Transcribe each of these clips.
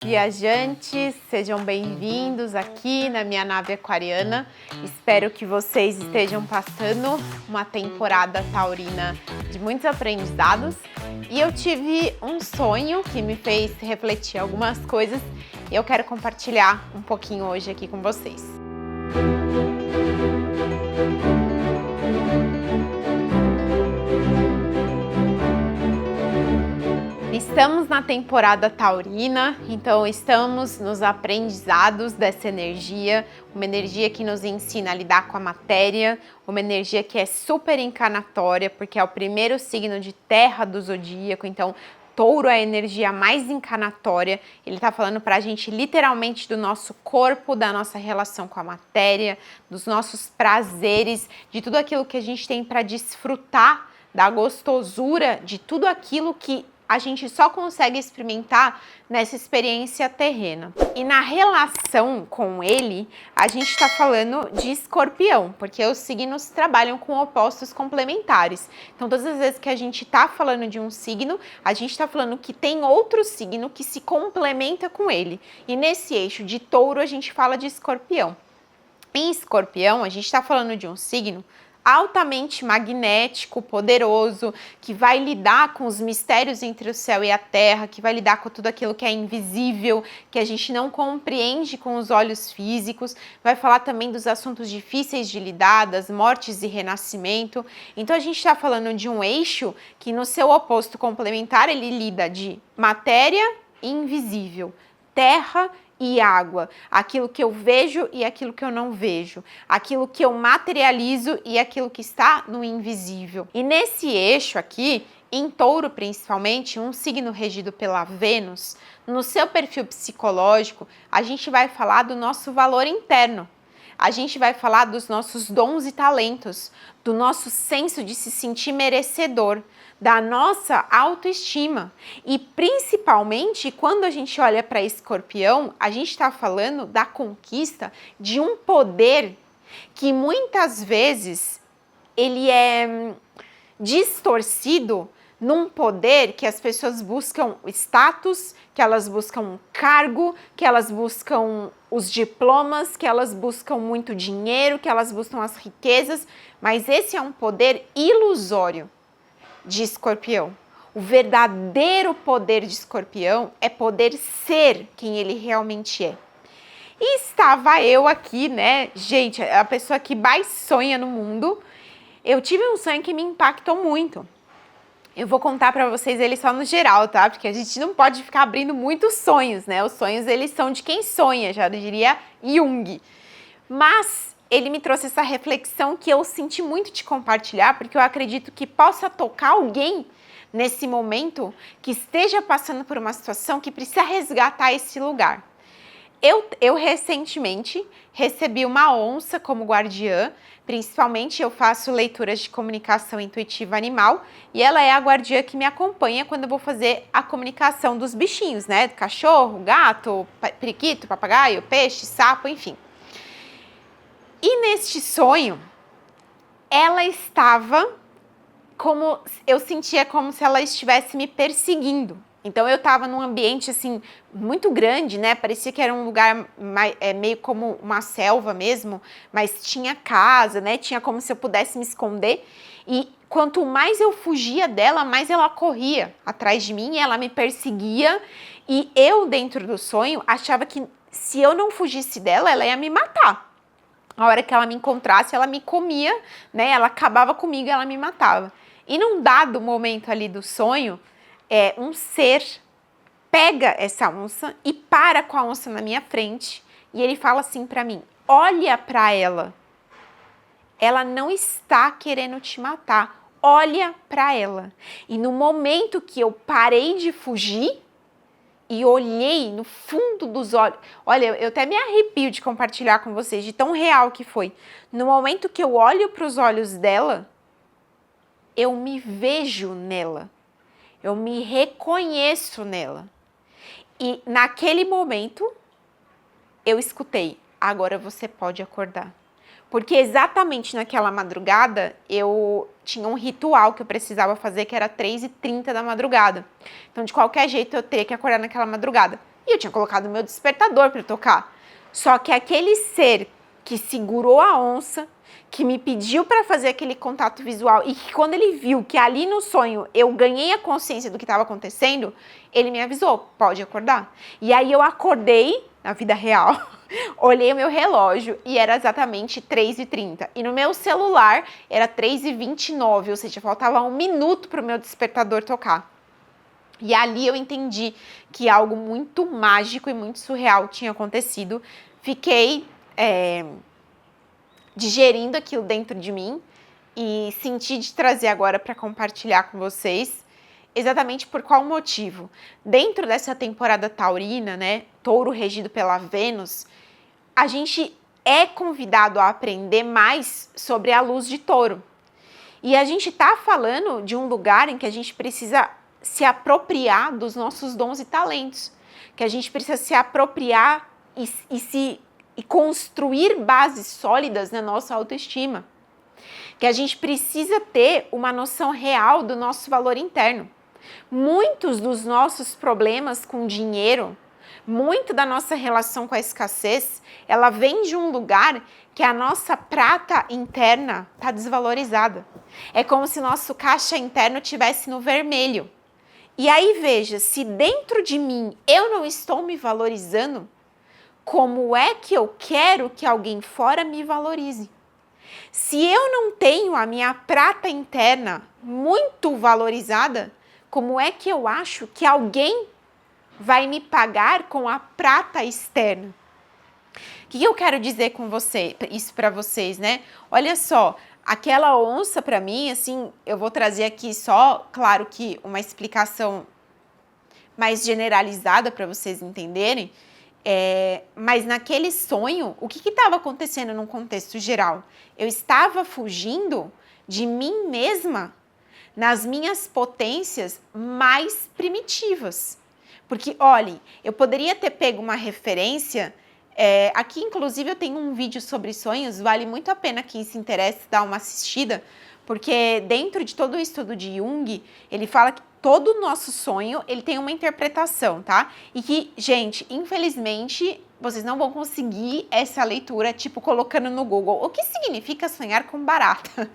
Viajantes, sejam bem-vindos aqui na minha nave aquariana. Espero que vocês estejam passando uma temporada taurina de muitos aprendizados. E eu tive um sonho que me fez refletir algumas coisas e eu quero compartilhar um pouquinho hoje aqui com vocês. Estamos na temporada taurina, então estamos nos aprendizados dessa energia, uma energia que nos ensina a lidar com a matéria, uma energia que é super encanatória, porque é o primeiro signo de terra do zodíaco, então Touro é a energia mais encanatória, ele está falando para a gente literalmente do nosso corpo, da nossa relação com a matéria, dos nossos prazeres, de tudo aquilo que a gente tem para desfrutar, da gostosura de tudo aquilo que a gente só consegue experimentar nessa experiência terrena. E na relação com ele, a gente está falando de Escorpião, porque os signos trabalham com opostos complementares. Então, todas as vezes que a gente está falando de um signo, a gente está falando que tem outro signo que se complementa com ele. E nesse eixo de Touro, a gente fala de Escorpião. Em Escorpião, a gente está falando de um signo altamente magnético, poderoso, que vai lidar com os mistérios entre o céu e a terra, que vai lidar com tudo aquilo que é invisível, que a gente não compreende com os olhos físicos, vai falar também dos assuntos difíceis de lidar, das mortes e renascimento. Então a gente está falando de um eixo que no seu oposto complementar ele lida de matéria e invisível, terra e água, aquilo que eu vejo e aquilo que eu não vejo, aquilo que eu materializo e aquilo que está no invisível. E nesse eixo aqui, em Touro principalmente, um signo regido pela Vênus, no seu perfil psicológico, a gente vai falar do nosso valor interno. A gente vai falar dos nossos dons e talentos, do nosso senso de se sentir merecedor, da nossa autoestima. E principalmente quando a gente olha para Escorpião, a gente está falando da conquista de um poder que muitas vezes ele é distorcido num poder que as pessoas buscam status, que elas buscam um cargo, que elas buscam os diplomas, que elas buscam muito dinheiro, que elas buscam as riquezas, mas esse é um poder ilusório de Escorpião. O verdadeiro poder de Escorpião é poder ser quem ele realmente é. E estava eu aqui, né, gente, a pessoa que mais sonha no mundo. Eu tive um sonho que me impactou muito. Eu vou contar para vocês ele só no geral, tá? Porque a gente não pode ficar abrindo muitos sonhos, né? Os sonhos, eles são de quem sonha, já diria Jung. Mas ele me trouxe essa reflexão que eu senti muito de compartilhar, porque eu acredito que possa tocar alguém nesse momento que esteja passando por uma situação que precisa resgatar esse lugar. Eu recentemente recebi uma onça como guardiã, principalmente eu faço leituras de comunicação intuitiva animal e ela é a guardiã que me acompanha quando eu vou fazer a comunicação dos bichinhos, né? Do cachorro, gato, periquito, papagaio, peixe, sapo, enfim. E neste sonho, ela estava eu sentia como se ela estivesse me perseguindo. Então eu estava num ambiente assim muito grande, né? Parecia que era um lugar meio como uma selva mesmo, mas tinha casa, né? Tinha como se eu pudesse me esconder. E quanto mais eu fugia dela, mais ela corria atrás de mim, ela me perseguia. E eu, dentro do sonho, achava que se eu não fugisse dela, ela ia me matar. A hora que ela me encontrasse, ela me comia, né? Ela acabava comigo e ela me matava. E num dado momento ali do sonho, um ser pega essa onça e para com a onça na minha frente e ele fala assim para mim: olha para ela, ela não está querendo te matar, olha para ela. E no momento que eu parei de fugir e olhei no fundo dos olhos, olha, eu até me arrepio de compartilhar com vocês de tão real que foi. No momento que eu olho para os olhos dela, eu me vejo nela. Eu me reconheço nela. E naquele momento, eu escutei, agora você pode acordar. Porque exatamente naquela madrugada, eu tinha um ritual que eu precisava fazer, que era 3h30 da madrugada. Então, de qualquer jeito, eu teria que acordar naquela madrugada. E eu tinha colocado o meu despertador para tocar. Só que aquele ser que segurou a onça, que me pediu para fazer aquele contato visual e que quando ele viu que ali no sonho eu ganhei a consciência do que estava acontecendo, ele me avisou, pode acordar. E aí eu acordei na vida real, olhei o meu relógio e era exatamente 3h30. E no meu celular era 3h29, ou seja, faltava 1 minuto para o meu despertador tocar. E ali eu entendi que algo muito mágico e muito surreal tinha acontecido. Fiquei digerindo aquilo dentro de mim e senti de trazer agora para compartilhar com vocês. Exatamente por qual motivo? Dentro dessa temporada taurina, né, touro regido pela Vênus, a gente é convidado a aprender mais sobre a luz de touro. E a gente está falando de um lugar em que a gente precisa se apropriar dos nossos dons e talentos, que a gente precisa se apropriar e construir bases sólidas na nossa autoestima, que a gente precisa ter uma noção real do nosso valor interno. Muitos dos nossos problemas com dinheiro, muito da nossa relação com a escassez, ela vem de um lugar que a nossa prata interna está desvalorizada. É como se nosso caixa interno estivesse no vermelho. E aí veja, se dentro de mim eu não estou me valorizando, como é que eu quero que alguém fora me valorize? Se eu não tenho a minha prata interna muito valorizada, como é que eu acho que alguém vai me pagar com a prata externa? O que eu quero dizer com isso para vocês, né? Olha só, aquela onça para mim, assim, eu vou trazer aqui só, claro que uma explicação mais generalizada para vocês entenderem, mas naquele sonho, o que estava acontecendo num contexto geral? Eu estava fugindo de mim mesma nas minhas potências mais primitivas. Porque, olhem, eu poderia ter pego uma referência, aqui inclusive eu tenho um vídeo sobre sonhos, vale muito a pena quem se interessa dar uma assistida, porque dentro de todo o estudo de Jung, ele fala que todo o nosso sonho, ele tem uma interpretação, tá? E que, gente, infelizmente, vocês não vão conseguir essa leitura, tipo, colocando no Google. O que significa sonhar com barata?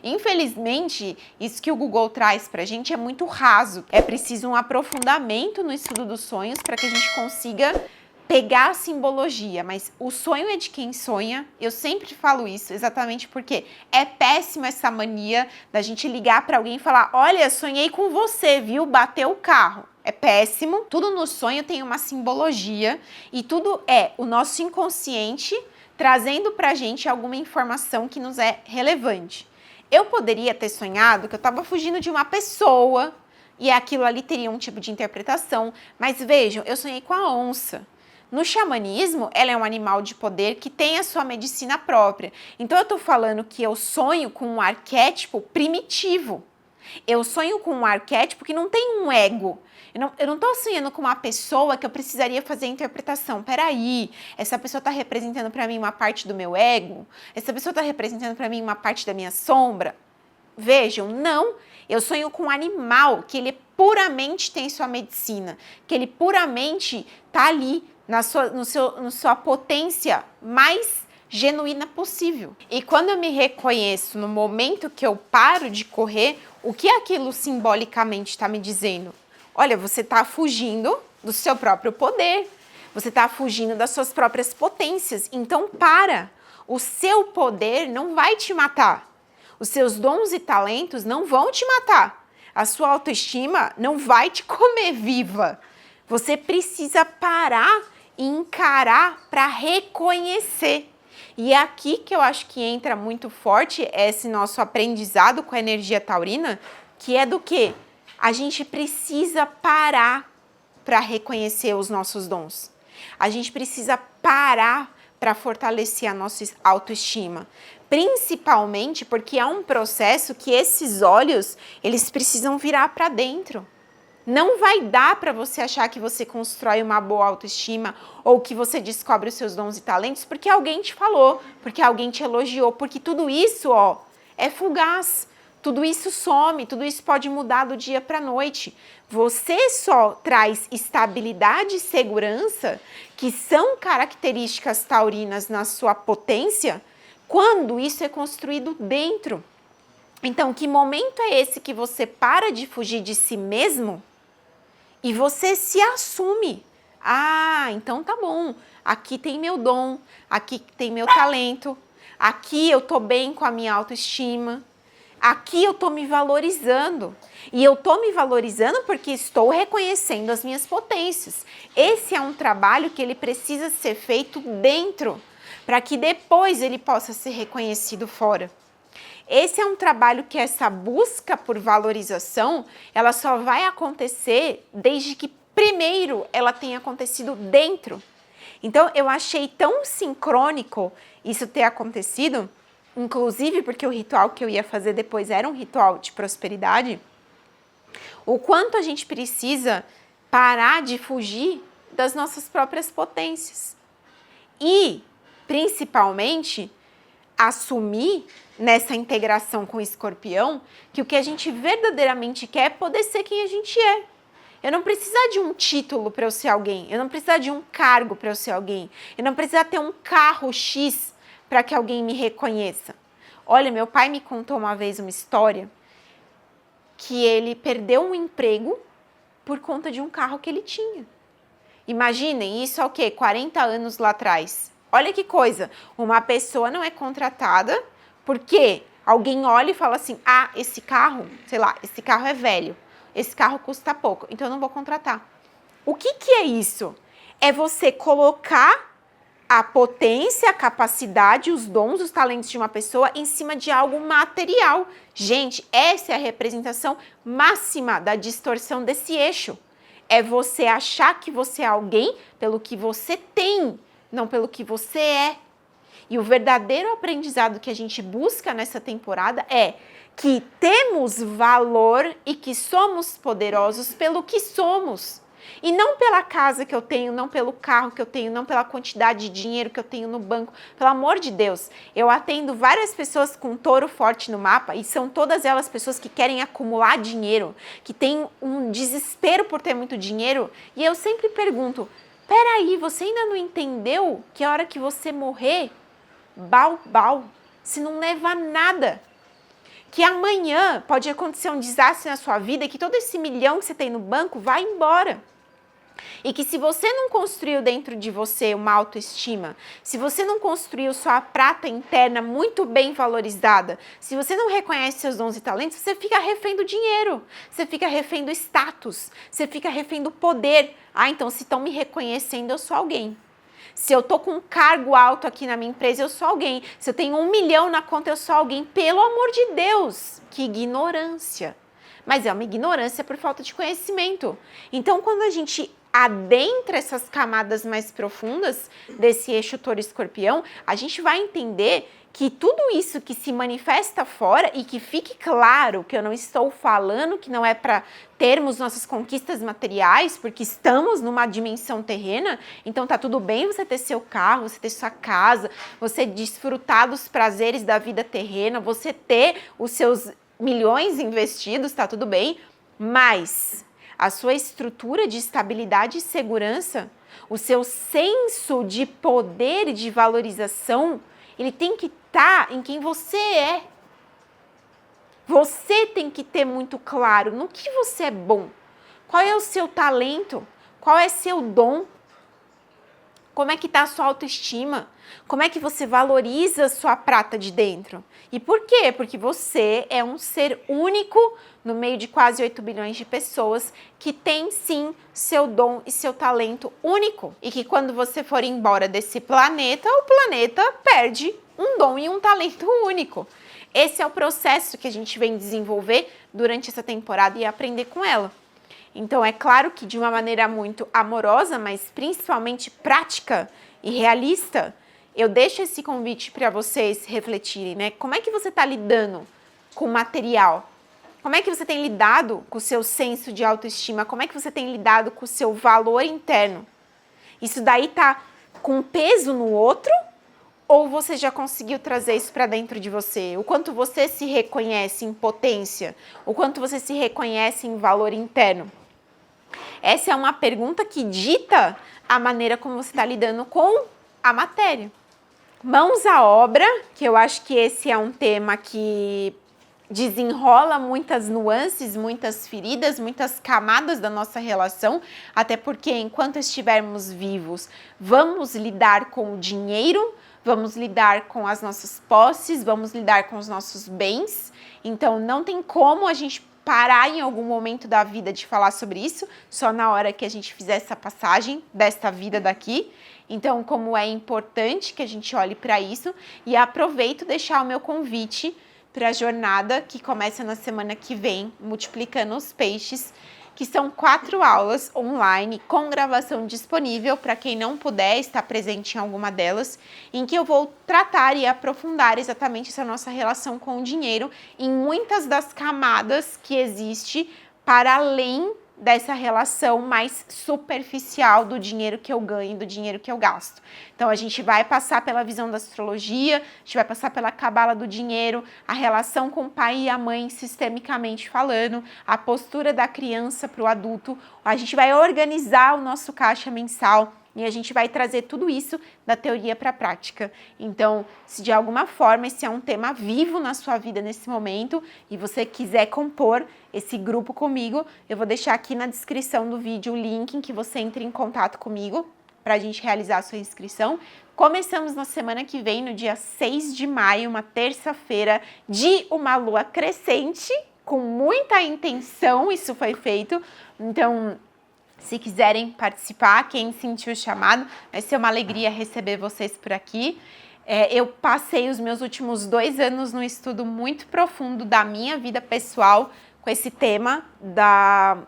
Infelizmente, isso que o Google traz pra gente é muito raso. É preciso um aprofundamento no estudo dos sonhos para que a gente consiga pegar a simbologia, mas o sonho é de quem sonha. Eu sempre falo isso, exatamente porque é péssima essa mania da gente ligar para alguém e falar, olha, sonhei com você, viu? Bateu o carro. É péssimo. Tudo no sonho tem uma simbologia e tudo é o nosso inconsciente trazendo pra gente alguma informação que nos é relevante. Eu poderia ter sonhado que eu estava fugindo de uma pessoa e aquilo ali teria um tipo de interpretação, mas vejam, eu sonhei com a onça. No xamanismo, ela é um animal de poder que tem a sua medicina própria. Então, eu estou falando que eu sonho com um arquétipo primitivo. Eu sonho com um arquétipo que não tem um ego. Eu não estou sonhando com uma pessoa que eu precisaria fazer a interpretação. Peraí, essa pessoa está representando para mim uma parte do meu ego? Essa pessoa está representando para mim uma parte da minha sombra? Vejam, não. Eu sonho com um animal que ele puramente tem sua medicina, que ele puramente está ali, na sua potência mais genuína possível. E quando eu me reconheço no momento que eu paro de correr, o que aquilo simbolicamente está me dizendo? Olha, você está fugindo do seu próprio poder, você está fugindo das suas próprias potências, então para. O seu poder não vai te matar, os seus dons e talentos não vão te matar, a sua autoestima não vai te comer viva. Você precisa parar e encarar para reconhecer. E é aqui que eu acho que entra muito forte esse nosso aprendizado com a energia taurina, que é do quê? A gente precisa parar para reconhecer os nossos dons. A gente precisa parar para fortalecer a nossa autoestima. Principalmente porque é um processo que esses olhos, eles precisam virar para dentro. Não vai dar para você achar que você constrói uma boa autoestima ou que você descobre os seus dons e talentos porque alguém te falou, porque alguém te elogiou, porque tudo isso, ó, é fugaz. tudo isso some, tudo isso pode mudar do dia para a noite. Você só traz estabilidade e segurança, que são características taurinas na sua potência, quando isso é construído dentro. Então, que momento é esse que você para de fugir de si mesmo e você se assume? Ah, então tá bom, aqui tem meu dom, aqui tem meu talento, aqui eu tô bem com a minha autoestima, aqui eu tô me valorizando. E eu tô me valorizando porque estou reconhecendo as minhas potências. Esse é um trabalho que ele precisa ser feito dentro, para que depois ele possa ser reconhecido fora. Esse é um trabalho que essa busca por valorização, ela só vai acontecer desde que primeiro ela tenha acontecido dentro. Então, eu achei tão sincrônico isso ter acontecido, inclusive porque o ritual que eu ia fazer depois era um ritual de prosperidade, o quanto a gente precisa parar de fugir das nossas próprias potências. E, principalmente, assumir nessa integração com o escorpião que o que a gente verdadeiramente quer é poder ser quem a gente é. Eu não preciso de um título para eu ser alguém, eu não preciso de um cargo para eu ser alguém, eu não preciso ter um carro X para que alguém me reconheça. Olha, meu pai me contou uma vez uma história que ele perdeu um emprego por conta de um carro que ele tinha. Imaginem, isso é o quê? 40 anos lá atrás. Olha que coisa, uma pessoa não é contratada porque alguém olha e fala assim, ah, esse carro, sei lá, esse carro é velho, esse carro custa pouco, então eu não vou contratar. O que é isso? É você colocar a potência, a capacidade, os dons, os talentos de uma pessoa em cima de algo material. Gente, essa é a representação máxima da distorção desse eixo. É você achar que você é alguém pelo que você tem, não pelo que você é. E o verdadeiro aprendizado que a gente busca nessa temporada é que temos valor e que somos poderosos pelo que somos. E não pela casa que eu tenho, não pelo carro que eu tenho, não pela quantidade de dinheiro que eu tenho no banco. Pelo amor de Deus, eu atendo várias pessoas com touro forte no mapa e são todas elas pessoas que querem acumular dinheiro, que têm um desespero por ter muito dinheiro. E eu sempre pergunto, peraí, você ainda não entendeu que a hora que você morrer, bau, se não leva a nada? Que amanhã pode acontecer um desastre na sua vida e que todo esse milhão que você tem no banco vai embora. E que se você não construiu dentro de você uma autoestima, se você não construiu sua prata interna muito bem valorizada, se você não reconhece seus dons e talentos, você fica refém do dinheiro, você fica refém do status, você fica refém do poder. Ah, então se estão me reconhecendo, eu sou alguém. Se eu tô com um cargo alto aqui na minha empresa, eu sou alguém. Se eu tenho 1 milhão na conta, eu sou alguém. Pelo amor de Deus, que ignorância. Mas é uma ignorância por falta de conhecimento. Então, quando a gente adentra essas camadas mais profundas desse eixo touro-escorpião, a gente vai entender que tudo isso que se manifesta fora, e que fique claro que eu não estou falando que não é para termos nossas conquistas materiais, porque estamos numa dimensão terrena, então tá tudo bem você ter seu carro, você ter sua casa, você desfrutar dos prazeres da vida terrena, você ter os seus milhões investidos, tá tudo bem, mas a sua estrutura de estabilidade e segurança, o seu senso de poder e de valorização, ele tem que estar em quem você é. Você tem que ter muito claro no que você é bom. Qual é o seu talento? Qual é seu dom? Como é que está a sua autoestima? Como é que você valoriza a sua prata de dentro? E por quê? Porque você é um ser único no meio de quase 8 bilhões de pessoas que tem sim seu dom e seu talento único. E que quando você for embora desse planeta, o planeta perde um dom e um talento único. Esse é o processo que a gente vem desenvolver durante essa temporada e aprender com ela. Então, é claro que de uma maneira muito amorosa, mas principalmente prática e realista, eu deixo esse convite para vocês refletirem, né? Como é que você está lidando com o material? Como é que você tem lidado com o seu senso de autoestima? Como é que você tem lidado com o seu valor interno? Isso daí tá com peso no outro Ou você já conseguiu trazer isso para dentro de você? O quanto você se reconhece em potência? O quanto você se reconhece em valor interno? Essa é uma pergunta que dita a maneira como você está lidando com a matéria. Mãos à obra, que eu acho que esse é um tema que desenrola muitas nuances, muitas feridas, muitas camadas da nossa relação, até porque enquanto estivermos vivos, vamos lidar com o dinheiro, vamos lidar com as nossas posses, vamos lidar com os nossos bens, então não tem como a gente parar em algum momento da vida de falar sobre isso, só na hora que a gente fizer essa passagem desta vida daqui. Então, como é importante que a gente olhe para isso, e aproveito deixar o meu convite para a jornada que começa na semana que vem, Multiplicando os Peixes, que são 4 aulas online com gravação disponível para quem não puder estar presente em alguma delas, em que eu vou tratar e aprofundar exatamente essa nossa relação com o dinheiro em muitas das camadas que existe para além dessa relação mais superficial do dinheiro que eu ganho e do dinheiro que eu gasto. Então, a gente vai passar pela visão da astrologia, a gente vai passar pela cabala do dinheiro, a relação com o pai e a mãe sistemicamente falando, a postura da criança para o adulto, a gente vai organizar o nosso caixa mensal, e a gente vai trazer tudo isso da teoria para a prática. Então, se de alguma forma esse é um tema vivo na sua vida nesse momento e você quiser compor esse grupo comigo, eu vou deixar aqui na descrição do vídeo o link em que você entre em contato comigo para a gente realizar a sua inscrição. Começamos na semana que vem, no dia 6 de maio, uma terça-feira, de uma lua crescente, com muita intenção isso foi feito. Então, se quiserem participar, quem sentiu o chamado, vai ser uma alegria receber vocês por aqui. Eu passei os meus últimos 2 anos num estudo muito profundo da minha vida pessoal com esse tema da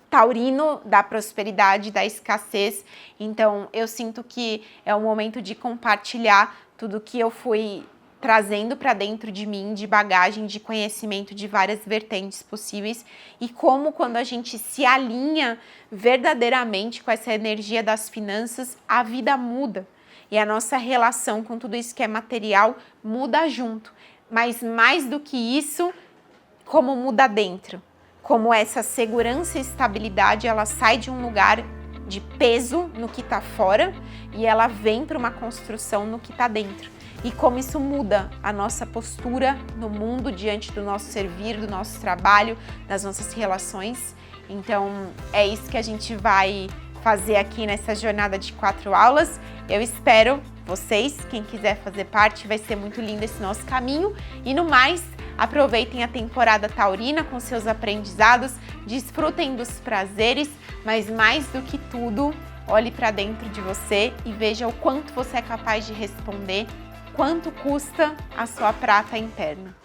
taurino, da prosperidade, da escassez. Então, eu sinto que é o momento de compartilhar tudo que eu fui trazendo para dentro de mim, de bagagem, de conhecimento de várias vertentes possíveis, e como quando a gente se alinha verdadeiramente com essa energia das finanças, a vida muda. E a nossa relação com tudo isso que é material muda junto. Mas mais do que isso, como muda dentro. Como essa segurança e estabilidade, ela sai de um lugar de peso no que está fora e ela vem para uma construção no que está dentro. E como isso muda a nossa postura no mundo diante do nosso servir, do nosso trabalho, das nossas relações. Então, é isso que a gente vai fazer aqui nessa jornada de 4 aulas. Eu espero vocês, quem quiser fazer parte, vai ser muito lindo esse nosso caminho. E no mais, aproveitem a temporada taurina com seus aprendizados, desfrutem dos prazeres, mas mais do que tudo, olhe para dentro de você e veja o quanto você é capaz de responder, quanto custa a sua prata interna.